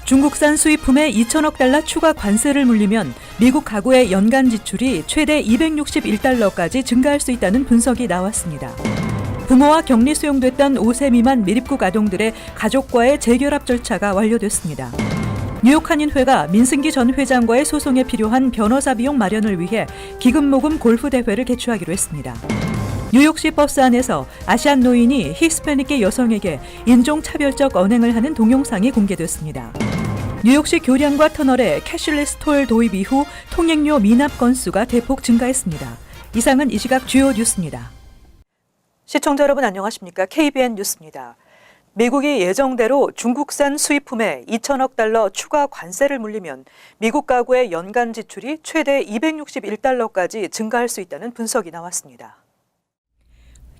중국산 수입품에 2천억 달러 추가 관세를 물리면 미국 가구의 연간 지출이 최대 261달러까지 증가할 수 있다는 분석이 나왔습니다. 부모와 격리 수용됐던 5세 미만 미립국 아동들의 가족과의 재결합 절차가 완료됐습니다. 뉴욕 한인회가 민승기 전 회장과의 소송에 필요한 변호사 비용 마련을 위해 기금 모금 골프 대회를 개최하기로 했습니다. 뉴욕시 버스 안에서 아시안 노인이 히스패닉계 여성에게 인종차별적 언행을 하는 동영상이 공개됐습니다. 뉴욕시 교량과 터널의 캐시리스 톨 도입 이후 통행료 미납 건수가 대폭 증가했습니다. 이상은 이 시각 주요 뉴스입니다. 시청자 여러분 안녕하십니까? KBN 뉴스입니다. 미국이 예정대로 중국산 수입품에 2천억 달러 추가 관세를 물리면 미국 가구의 연간 지출이 최대 261달러까지 증가할 수 있다는 분석이 나왔습니다.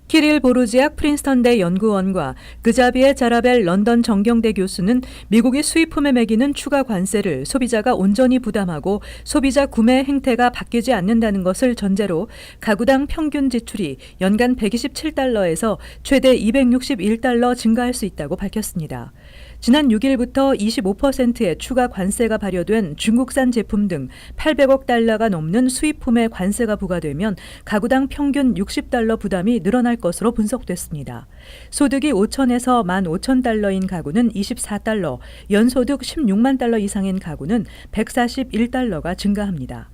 키릴 보르지악 프린스턴대 연구원과 그자비에 자라벨 런던 정경대 교수는 미국이 수입품에 매기는 추가 관세를 소비자가 온전히 부담하고 소비자 구매 행태가 바뀌지 않는다는 것을 전제로 가구당 평균 지출이 연간 127달러에서 최대 261달러 증가할 수 있다고 밝혔습니다. 지난 6일부터 25%의 추가 관세가 발효된 중국산 제품 등 800억 달러가 넘는 수입품에 관세가 부과되면 가구당 평균 60달러 부담이 늘어날 것으로 분석됐습니다. 소득이 5천에서 15,000달러인 가구는 24달러, 연소득 16만 달러 이상인 가구는 141달러가 증가합니다.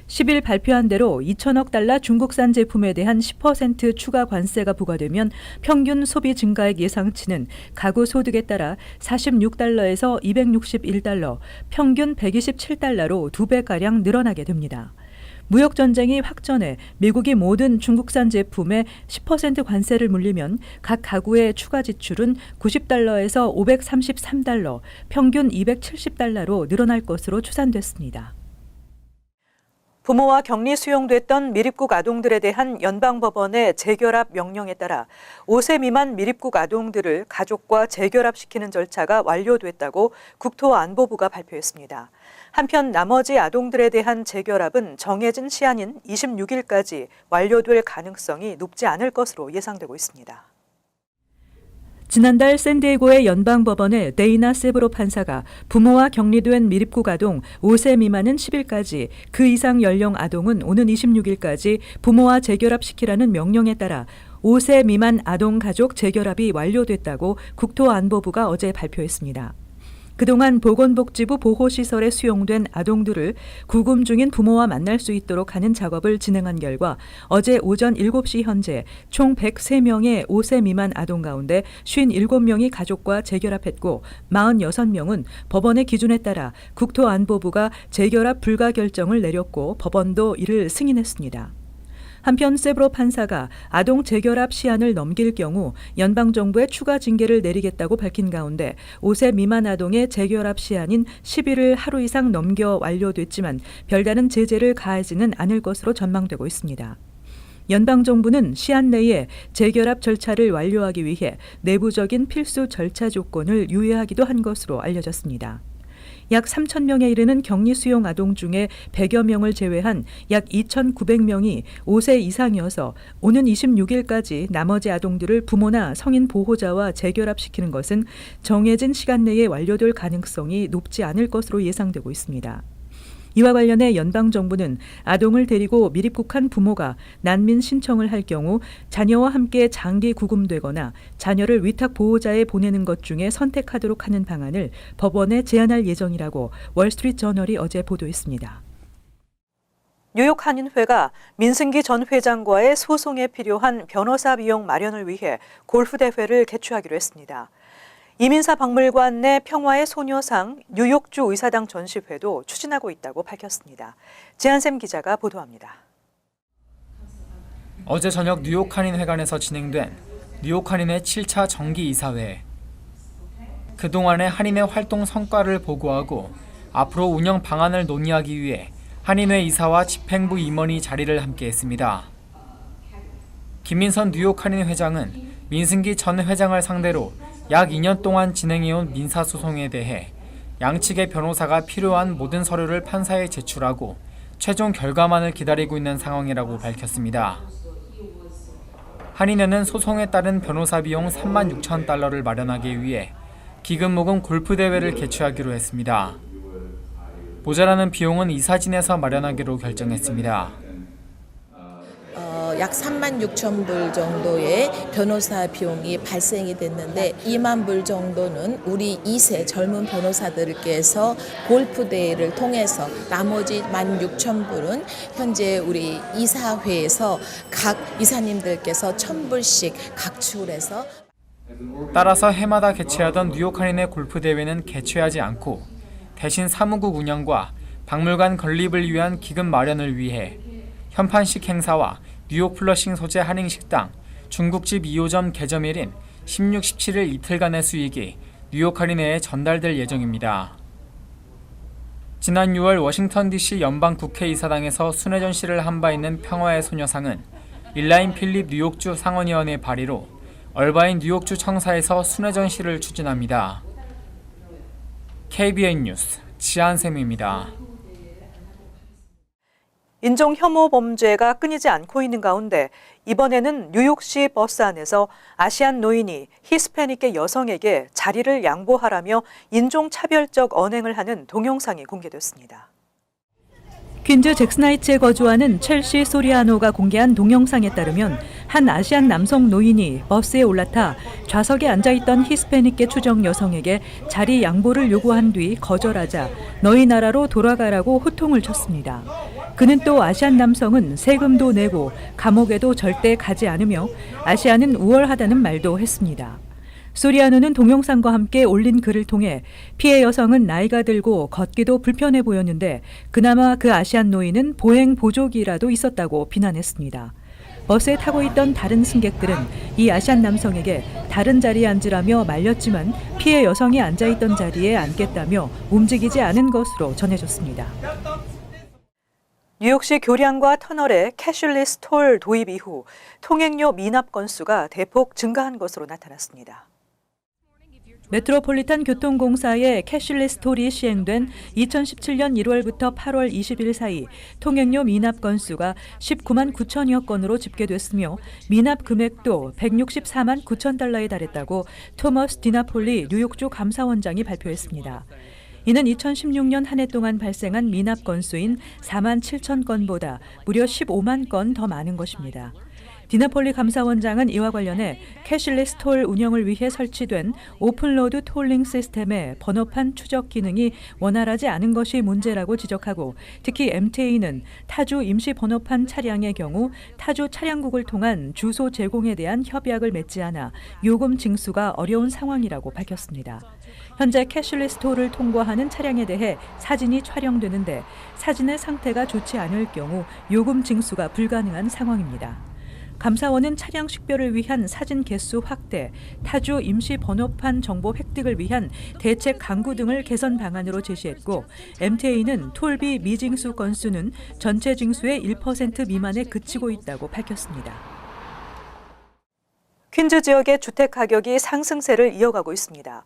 10일 발표한 대로 2천억 달러 중국산 제품에 대한 10% 추가 관세가 부과되면 평균 소비 증가액 예상치는 가구 소득에 따라 46달러에서 261달러, 평균 127달러로 2배가량 늘어나게 됩니다. 무역 전쟁이 확전해 미국이 모든 중국산 제품에 10% 관세를 물리면 각 가구의 추가 지출은 90달러에서 533달러, 평균 270달러로 늘어날 것으로 추산됐습니다. 부모와 격리 수용됐던 미립국 아동들에 대한 연방법원의 재결합 명령에 따라 5세 미만 미립국 아동들을 가족과 재결합시키는 절차가 완료됐다고 국토안보부가 발표했습니다. 한편 나머지 아동들에 대한 재결합은 정해진 시한인 26일까지 완료될 가능성이 높지 않을 것으로 예상되고 있습니다. 지난달 샌디에고의 연방법원의 데이나 세브로 판사가 부모와 격리된 미립국 아동 5세 미만은 10일까지, 그 이상 연령 아동은 오는 26일까지 부모와 재결합시키라는 명령에 따라 5세 미만 아동 가족 재결합이 완료됐다고 국토안보부가 어제 발표했습니다. 그동안 보건복지부 보호시설에 수용된 아동들을 구금 중인 부모와 만날 수 있도록 하는 작업을 진행한 결과 어제 오전 7시 현재 총 103명의 5세 미만 아동 가운데 57명이 가족과 재결합했고 46명은 법원의 기준에 따라 국토안보부가 재결합 불가 결정을 내렸고 법원도 이를 승인했습니다. 한편 세브로 판사가 아동 재결합 시한을 넘길 경우 연방정부에 추가 징계를 내리겠다고 밝힌 가운데 5세 미만 아동의 재결합 시한인 10일을 하루 이상 넘겨 완료됐지만 별다른 제재를 가하지는 않을 것으로 전망되고 있습니다. 연방정부는 시한 내에 재결합 절차를 완료하기 위해 내부적인 필수 절차 조건을 유예하기도 한 것으로 알려졌습니다. 약 3,000명에 이르는 격리 수용 아동 중에 100여 명을 제외한 약 2,900명이 5세 이상이어서 오는 26일까지 나머지 아동들을 부모나 성인 보호자와 재결합시키는 것은 정해진 시간 내에 완료될 가능성이 높지 않을 것으로 예상되고 있습니다. 이와 관련해 연방정부는 아동을 데리고 미립국한 부모가 난민 신청을 할 경우 자녀와 함께 장기 구금되거나 자녀를 위탁 보호자에 보내는 것 중에 선택하도록 하는 방안을 법원에 제안할 예정이라고 월스트리트저널이 어제 보도했습니다. 뉴욕 한인회가 민승기 전 회장과의 소송에 필요한 변호사 비용 마련을 위해 골프 대회를 개최하기로 했습니다. 이민사 박물관 내 평화의 소녀상 뉴욕주 의사당 전시회도 추진하고 있다고 밝혔습니다. 지한샘 기자가 보도합니다. 어제 저녁 뉴욕 한인회관에서 진행된 뉴욕 한인회 7차 정기 이사회. 그동안의 한인회 활동 성과를 보고하고 앞으로 운영 방안을 논의하기 위해 한인회 이사와 집행부 임원이 자리를 함께했습니다. 김민선 뉴욕 한인 회장은 민승기 전 회장을 상대로 약 2년 동안 진행해온 민사소송에 대해 양측의 변호사가 필요한 모든 서류를 판사에 제출하고 최종 결과만을 기다리고 있는 상황이라고 밝혔습니다. 한인회는 소송에 따른 변호사 비용 36,000달러를 마련하기 위해 기금 모금 골프 대회를 개최하기로 했습니다. 모자라는 비용은 이사진에서 마련하기로 결정했습니다. 약 3만 6천 불 정도의 변호사 비용이 발생이 됐는데 2만 불 정도는 우리 2세 젊은 변호사들께서 골프 대회를 통해서 나머지 1만 6천 불은 현재 우리 이사회에서 각 이사님들께서 1,000불씩 각출해서 따라서 해마다 개최하던 뉴욕 한인회 골프 대회는 개최하지 않고 대신 사무국 운영과 박물관 건립을 위한 기금 마련을 위해 현판식 행사와 뉴욕 플러싱 소재 한인식당, 중국집 2호점 개점일인 16, 17일 이틀간의 수익이 뉴욕 할인회에 전달될 예정입니다. 지난 6월 워싱턴 DC 연방국회의사당에서 순회 전시를 한 바 있는 평화의 소녀상은 일라인 필립 뉴욕주 상원의원의 발의로 얼바인 뉴욕주 청사에서 순회 전시를 추진합니다. KBN 뉴스 지한샘입니다. 인종 혐오 범죄가 끊이지 않고 있는 가운데 이번에는 뉴욕시 버스 안에서 아시안 노인이 히스패닉계 여성에게 자리를 양보하라며 인종차별적 언행을 하는 동영상이 공개됐습니다. 퀸즈 잭슨하이츠에 거주하는 첼시 소리아노가 공개한 동영상에 따르면 한 아시안 남성 노인이 버스에 올라타 좌석에 앉아있던 히스패닉계 추정 여성에게 자리 양보를 요구한 뒤 거절하자 너희 나라로 돌아가라고 호통을 쳤습니다. 그는 또 아시안 남성은 세금도 내고 감옥에도 절대 가지 않으며 아시안은 우월하다는 말도 했습니다. 소리아노는 동영상과 함께 올린 글을 통해 피해 여성은 나이가 들고 걷기도 불편해 보였는데 그나마 그 아시안 노인은 보행 보조기라도 있었다고 비난했습니다. 버스에 타고 있던 다른 승객들은 이 아시안 남성에게 다른 자리에 앉으라며 말렸지만 피해 여성이 앉아있던 자리에 앉겠다며 움직이지 않은 것으로 전해졌습니다. 뉴욕시 교량과 터널의 캐슐리스 톨 도입 이후 통행료 미납 건수가 대폭 증가한 것으로 나타났습니다. 메트로폴리탄 교통공사의 캐슐리스 톨이 시행된 2017년 1월부터 8월 20일 사이 통행료 미납 건수가 19만 9천여 건으로 집계됐으며 미납 금액도 164만 9천 달러에 달했다고 토머스 디나폴리 뉴욕주 감사원장이 발표했습니다. 이는 2016년 한 해 동안 발생한 미납 건수인 4만 7천 건보다 무려 15만 건 더 많은 것입니다. 디나폴리 감사원장은 이와 관련해 캐슐리스 톨 운영을 위해 설치된 오픈로드 톨링 시스템의 번호판 추적 기능이 원활하지 않은 것이 문제라고 지적하고 특히 MTA는 타주 임시 번호판 차량의 경우 타주 차량국을 통한 주소 제공에 대한 협약을 맺지 않아 요금 징수가 어려운 상황이라고 밝혔습니다. 현재 캐슐리스 톨을 통과하는 차량에 대해 사진이 촬영되는데 사진의 상태가 좋지 않을 경우 요금 징수가 불가능한 상황입니다. 감사원은 차량 식별을 위한 사진 개수 확대, 타주 임시 번호판 정보 획득을 위한 대책 강구 등을 개선 방안으로 제시했고 MTA는 톨비 미징수 건수는 전체 징수의 1% 미만에 그치고 있다고 밝혔습니다. 퀸즈 지역의 주택 가격이 상승세를 이어가고 있습니다.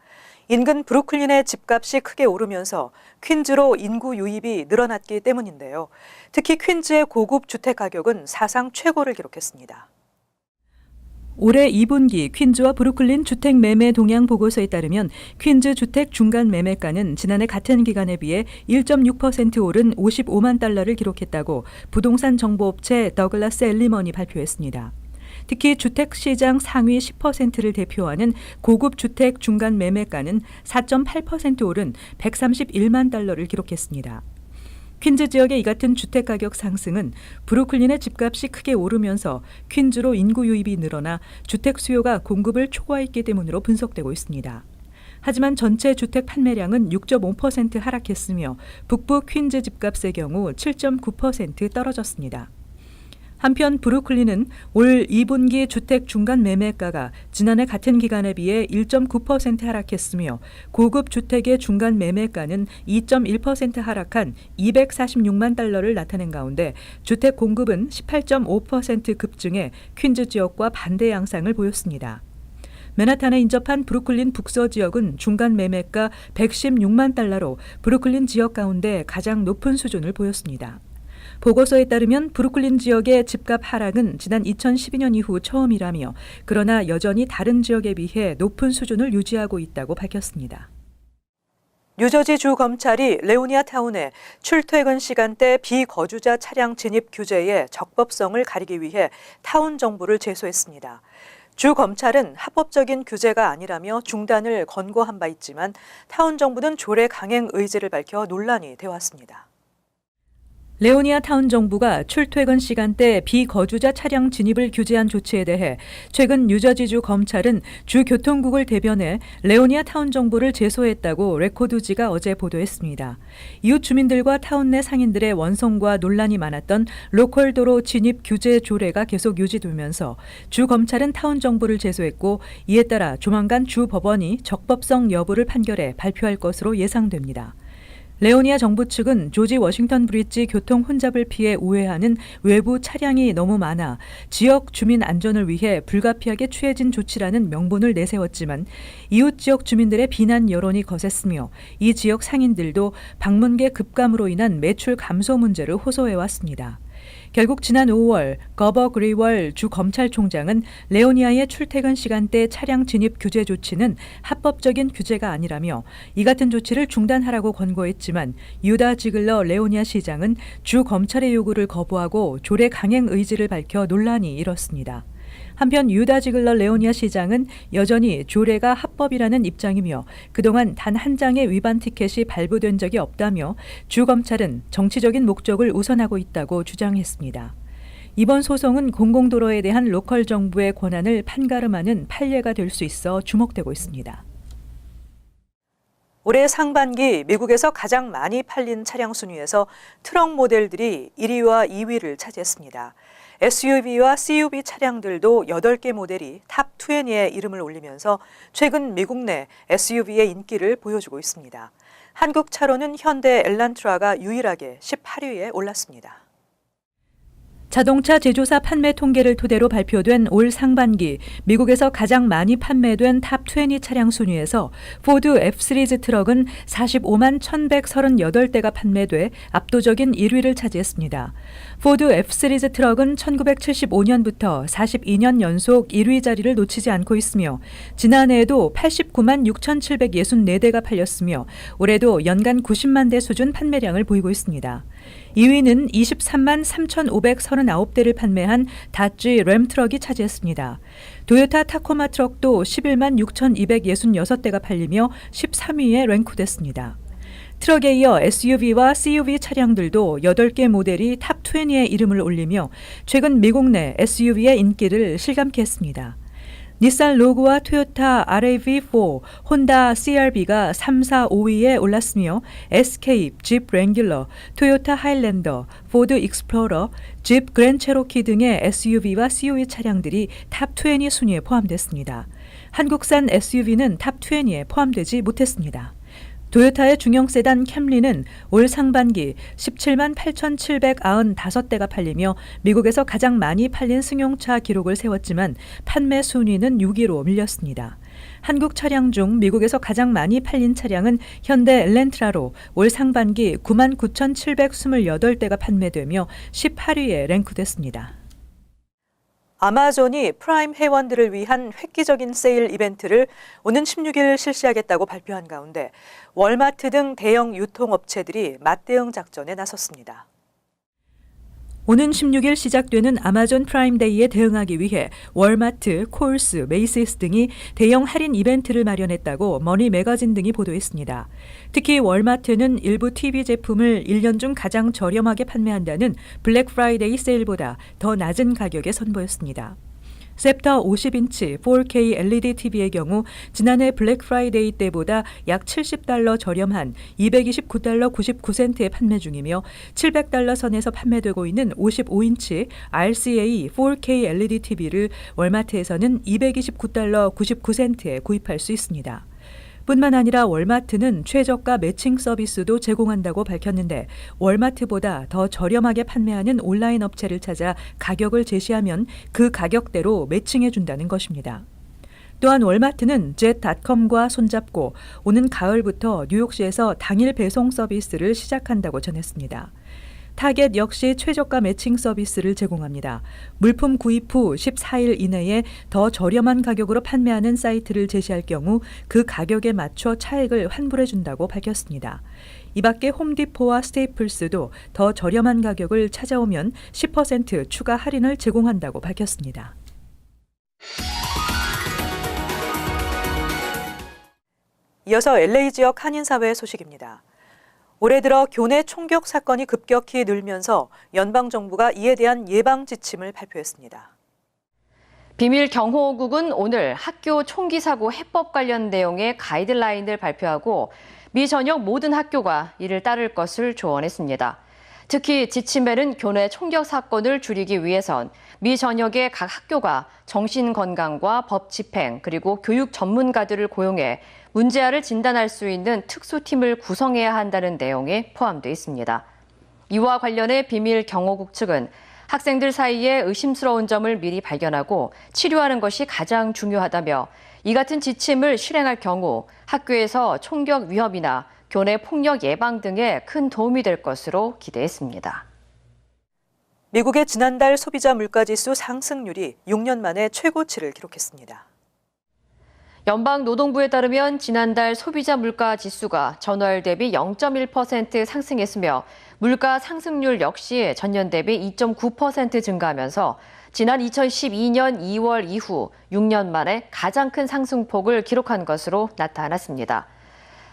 인근 브루클린의 집값이 크게 오르면서 퀸즈로 인구 유입이 늘어났기 때문인데요. 특히 퀸즈의 고급 주택 가격은 사상 최고를 기록했습니다. 올해 2분기 퀸즈와 브루클린 주택 매매 동향 보고서에 따르면 퀸즈 주택 중간 매매가는 지난해 같은 기간에 비해 1.6% 오른 55만 달러를 기록했다고 부동산 정보업체 더글라스 엘리먼이 발표했습니다. 특히 주택시장 상위 10%를 대표하는 고급 주택 중간 매매가는 4.8% 오른 131만 달러를 기록했습니다. 퀸즈 지역의 이 같은 주택 가격 상승은 브루클린의 집값이 크게 오르면서 퀸즈로 인구 유입이 늘어나 주택 수요가 공급을 초과했기 때문으로 분석되고 있습니다. 하지만 전체 주택 판매량은 6.5% 하락했으며 북부 퀸즈 집값의 경우 7.9% 떨어졌습니다. 한편 브루클린은 올 2분기 주택 중간 매매가가 지난해 같은 기간에 비해 1.9% 하락했으며 고급 주택의 중간 매매가는 2.1% 하락한 246만 달러를 나타낸 가운데 주택 공급은 18.5% 급증해 퀸즈 지역과 반대 양상을 보였습니다. 맨하탄에 인접한 브루클린 북서 지역은 중간 매매가 116만 달러로 브루클린 지역 가운데 가장 높은 수준을 보였습니다. 보고서에 따르면 브루클린 지역의 집값 하락은 지난 2012년 이후 처음이라며 그러나 여전히 다른 지역에 비해 높은 수준을 유지하고 있다고 밝혔습니다. 뉴저지 주 검찰이 레오니아 타운에 출퇴근 시간대 비거주자 차량 진입 규제의 적법성을 가리기 위해 타운 정부를 제소했습니다. 주 검찰은 합법적인 규제가 아니라며 중단을 권고한 바 있지만 타운 정부는 조례 강행 의지를 밝혀 논란이 되어왔습니다. 레오니아 타운 정부가 출퇴근 시간대 비거주자 차량 진입을 규제한 조치에 대해 최근 뉴저지주 검찰은 주 교통국을 대변해 레오니아 타운 정부를 제소했다고 레코드지가 어제 보도했습니다. 이웃 주민들과 타운 내 상인들의 원성과 논란이 많았던 로컬 도로 진입 규제 조례가 계속 유지되면서 주 검찰은 타운 정부를 제소했고 이에 따라 조만간 주 법원이 적법성 여부를 판결해 발표할 것으로 예상됩니다. 레오니아 정부 측은 조지 워싱턴 브리지 교통 혼잡을 피해 우회하는 외부 차량이 너무 많아 지역 주민 안전을 위해 불가피하게 취해진 조치라는 명분을 내세웠지만 이웃 지역 주민들의 비난 여론이 거셌으며 이 지역 상인들도 방문객 급감으로 인한 매출 감소 문제를 호소해왔습니다. 결국 지난 5월 거버 그리월 주 검찰총장은 레오니아의 출퇴근 시간대 차량 진입 규제 조치는 합법적인 규제가 아니라며 이 같은 조치를 중단하라고 권고했지만 유다 지글러 레오니아 시장은 주 검찰의 요구를 거부하고 조례 강행 의지를 밝혀 논란이 일었습니다. 한편 유다 지글러 레오니아 시장은 여전히 조례가 합법이라는 입장이며 그동안 단 한 장의 위반 티켓이 발부된 적이 없다며 주 검찰은 정치적인 목적을 우선하고 있다고 주장했습니다. 이번 소송은 공공도로에 대한 로컬 정부의 권한을 판가름하는 판례가 될 수 있어 주목되고 있습니다. 올해 상반기 미국에서 가장 많이 팔린 차량 순위에서 트럭 모델들이 1위와 2위를 차지했습니다. SUV와 CUV 차량들도 8개 모델이 탑 20에 이름을 올리면서 최근 미국 내 SUV의 인기를 보여주고 있습니다. 한국 차로는 현대 엘란트라가 유일하게 18위에 올랐습니다. 자동차 제조사 판매 통계를 토대로 발표된 올 상반기 미국에서 가장 많이 판매된 탑 20 차량 순위에서 포드 F 시리즈 트럭은 45만 1,138대가 판매돼 압도적인 1위를 차지했습니다. 포드 F 시리즈 트럭은 1975년부터 42년 연속 1위 자리를 놓치지 않고 있으며 지난해에도 89만 6,764대가 팔렸으며 올해도 연간 90만 대 수준 판매량을 보이고 있습니다. 2위는 23만 3,539대를 판매한 다지 램 트럭이 차지했습니다. 도요타 타코마 트럭도 11만 6,266대가 팔리며 13위에 랭크됐습니다. 트럭에 이어 SUV와 CUV 차량들도 8개 모델이 탑 20에 이름을 올리며 최근 미국 내 SUV의 인기를 실감케 했습니다. 닛산 로그와 토요타 RAV4, 혼다 CR-V가 3, 4, 5위에 올랐으며 에스케이프, 집 랭귤러, 토요타 하일랜더, 포드 익스플로러, 집 그랜 체로키 등의 SUV와 CUV 차량들이 탑 20 순위에 포함됐습니다. 한국산 SUV는 탑 20에 포함되지 못했습니다. 도요타의 중형 세단 캠리는 올 상반기 17만 8,795대가 팔리며 미국에서 가장 많이 팔린 승용차 기록을 세웠지만 판매 순위는 6위로 밀렸습니다. 한국 차량 중 미국에서 가장 많이 팔린 차량은 현대 엘란트라로 올 상반기 9만 9,728대가 판매되며 18위에 랭크됐습니다. 아마존이 프라임 회원들을 위한 획기적인 세일 이벤트를 오는 16일 실시하겠다고 발표한 가운데 월마트 등 대형 유통업체들이 맞대응 작전에 나섰습니다. 오는 16일 시작되는 아마존 프라임데이에 대응하기 위해 월마트, 콜스, 메이시스 등이 대형 할인 이벤트를 마련했다고 머니 매거진 등이 보도했습니다. 특히 월마트는 일부 TV 제품을 1년 중 가장 저렴하게 판매한다는 블랙 프라이데이 세일보다 더 낮은 가격에 선보였습니다. 셉터 50인치 4K LED TV의 경우 지난해 블랙 프라이데이 때보다 약 $70 저렴한 $229 99센트에 판매 중이며 $700 선에서 판매되고 있는 55인치 RCA 4K LED TV를 월마트에서는 $229 99센트에 구입할 수 있습니다. 뿐만 아니라 월마트는 최저가 매칭 서비스도 제공한다고 밝혔는데 월마트보다 더 저렴하게 판매하는 온라인 업체를 찾아 가격을 제시하면 그 가격대로 매칭해 준다는 것입니다. 또한 월마트는 jet.com과 손잡고 오는 가을부터 뉴욕시에서 당일 배송 서비스를 시작한다고 전했습니다. 타겟 역시 최저가 매칭 서비스를 제공합니다. 물품 구입 후 14일 이내에 더 저렴한 가격으로 판매하는 사이트를 제시할 경우 그 가격에 맞춰 차액을 환불해 준다고 밝혔습니다. 이 밖에 홈디포와 스테이플스도 더 저렴한 가격을 찾아오면 10% 추가 할인을 제공한다고 밝혔습니다. 이어서 LA 지역 한인사회 소식입니다. 올해 들어 교내 총격 사건이 급격히 늘면서 연방정부가 이에 대한 예방 지침을 발표했습니다. 비밀 경호국은 오늘 학교 총기 사고 해법 관련 내용의 가이드라인을 발표하고 미 전역 모든 학교가 이를 따를 것을 조언했습니다. 특히 지침에는 교내 총격 사건을 줄이기 위해선 미 전역의 각 학교가 정신건강과 법 집행 그리고 교육 전문가들을 고용해 문제아를 진단할 수 있는 특수팀을 구성해야 한다는 내용이 포함되어 있습니다. 이와 관련해 비밀 경호국 측은 학생들 사이에 의심스러운 점을 미리 발견하고 치료하는 것이 가장 중요하다며 이 같은 지침을 실행할 경우 학교에서 총격 위험이나 교내 폭력 예방 등에 큰 도움이 될 것으로 기대했습니다. 미국의 지난달 소비자 물가지수 상승률이 6년 만에 최고치를 기록했습니다. 연방노동부에 따르면 지난달 소비자 물가 지수가 전월 대비 0.1% 상승했으며 물가 상승률 역시 전년 대비 2.9% 증가하면서 지난 2012년 2월 이후 6년 만에 가장 큰 상승폭을 기록한 것으로 나타났습니다.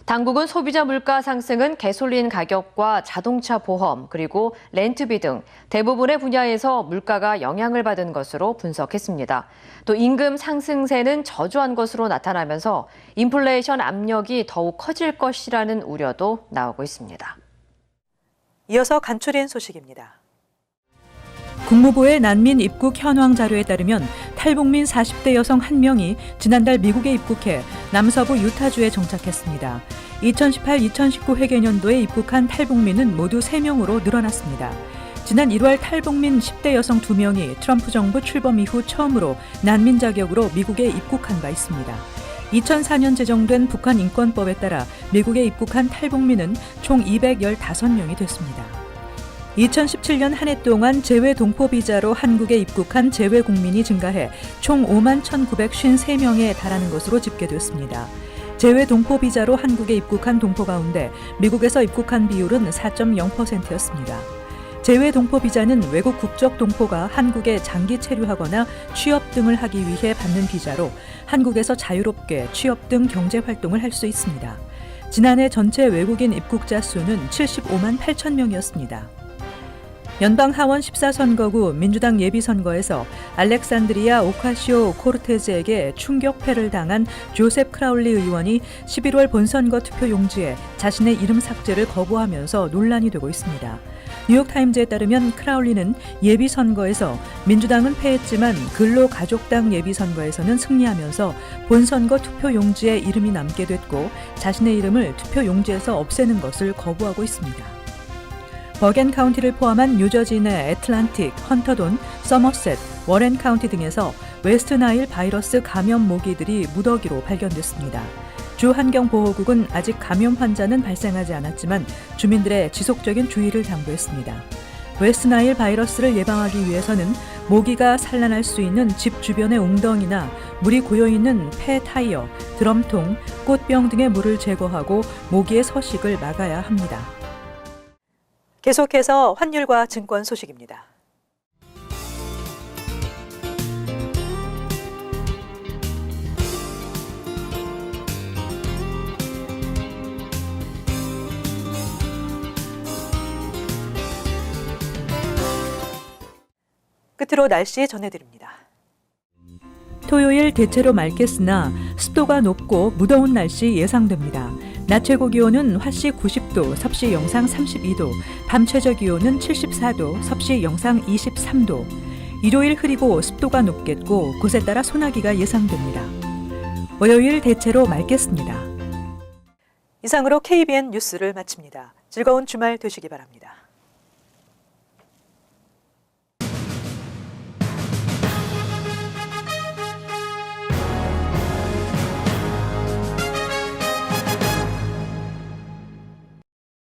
당국은 소비자 물가 상승은 가솔린 가격과 자동차 보험 그리고 렌트비 등 대부분의 분야에서 물가가 영향을 받은 것으로 분석했습니다. 또 임금 상승세는 저조한 것으로 나타나면서 인플레이션 압력이 더욱 커질 것이라는 우려도 나오고 있습니다. 이어서 간추린 소식입니다. 국무부의 난민 입국 현황 자료에 따르면 탈북민 40대 여성 1명이 지난달 미국에 입국해 남서부 유타주에 정착했습니다. 2018-2019 회계년도에 입국한 탈북민은 모두 3명으로 늘어났습니다. 지난 1월 탈북민 10대 여성 2명이 트럼프 정부 출범 이후 처음으로 난민 자격으로 미국에 입국한 바 있습니다. 2004년 제정된 북한 인권법에 따라 미국에 입국한 탈북민은 총 215명이 됐습니다. 2017년 한 해 동안 재외 동포 비자로 한국에 입국한 재외 국민이 증가해 총 5만 1,953명에 달하는 것으로 집계됐습니다. 재외 동포 비자로 한국에 입국한 동포 가운데 미국에서 입국한 비율은 4.0%였습니다. 재외 동포 비자는 외국 국적 동포가 한국에 장기 체류하거나 취업 등을 하기 위해 받는 비자로 한국에서 자유롭게 취업 등 경제 활동을 할 수 있습니다. 지난해 전체 외국인 입국자 수는 75만 8천 명이었습니다. 연방 하원 14선거구 민주당 예비선거에서 알렉산드리아 오카시오-코르테즈에게 충격패를 당한 조셉 크라울리 의원이 11월 본선거 투표 용지에 자신의 이름 삭제를 거부하면서 논란이 되고 있습니다. 뉴욕타임즈에 따르면 크라울리는 예비선거에서 민주당은 패했지만 근로가족당 예비선거에서는 승리하면서 본선거 투표 용지에 이름이 남게 됐고 자신의 이름을 투표 용지에서 없애는 것을 거부하고 있습니다. 버겐 카운티를 포함한 뉴저지 내 애틀란틱, 헌터돈, 서머셋, 워렌 카운티 등에서 웨스트 나일 바이러스 감염 모기들이 무더기로 발견됐습니다. 주 환경보호국은 아직 감염 환자는 발생하지 않았지만 주민들의 지속적인 주의를 당부했습니다. 웨스트 나일 바이러스를 예방하기 위해서는 모기가 산란할 수 있는 집 주변의 웅덩이나 물이 고여있는 폐 타이어, 드럼통, 꽃병 등의 물을 제거하고 모기의 서식을 막아야 합니다. 계속해서 환율과 증권 소식입니다. 끝으로 날씨 전해드립니다. 토요일 대체로 맑겠으나 습도가 높고 무더운 날씨 예상됩니다. 낮 최고 기온은 화씨 90도, 섭씨 영상 32도, 밤 최저 기온은 74도, 섭씨 영상 23도. 일요일 흐리고 습도가 높겠고 곳에 따라 소나기가 예상됩니다. 월요일 대체로 맑겠습니다. 이상으로 KBN 뉴스를 마칩니다. 즐거운 주말 되시기 바랍니다.